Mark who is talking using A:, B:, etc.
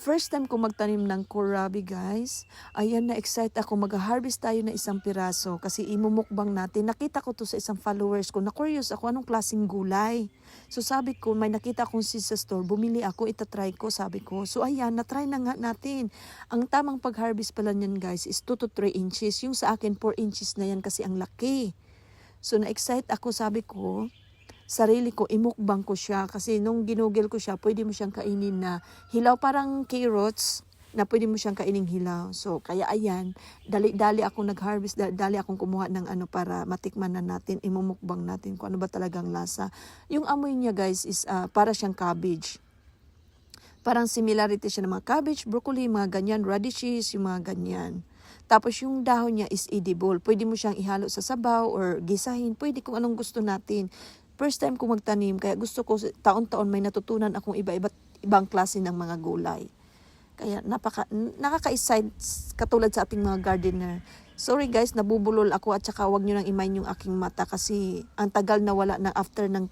A: First time ko magtanim ng kohlrabi guys. Ayan, na-excite ako. Mag-harvest tayo na isang piraso kasi imumukbang natin. Nakita ko to sa isang followers ko. Na-curious ako anong klaseng gulay. So sabi ko, may nakita akong sa store. Bumili ako, itatry ko, sabi ko. So ayan, na-try na nga natin. Ang tamang pag-harvest pala niyan guys is 2 to 3 inches. Yung sa akin 4 inches na yan kasi ang laki. So na-excite ako, sabi ko, sarili ko, imukbang ko siya. Kasi nung ginugel ko siya, pwede mo siyang kainin na hilaw, parang carrots, na pwede mo siyang kainin hilaw. So, kaya ayan, dali-dali akong nag-harvest, dali akong kumuha ng ano para matikman na natin, imumukbang natin kung ano ba talagang lasa. Yung amoy niya guys is para siyang cabbage. Parang similarity siya ng mga cabbage, broccoli, mga ganyan, radishes, yung mga ganyan. Tapos yung dahon niya is edible. Pwede mo siyang ihalo sa sabaw or gisahin. Pwede kung anong gusto natin. First time ko magtanim, kaya gusto ko taon-taon may natutunan akong ibang klase ng mga gulay. Kaya nakaka-excite katulad sa ating mga gardener. Sorry guys, nabubulol ako at saka wag nyo nang imayin yung aking mata kasi ang tagal na wala na after ng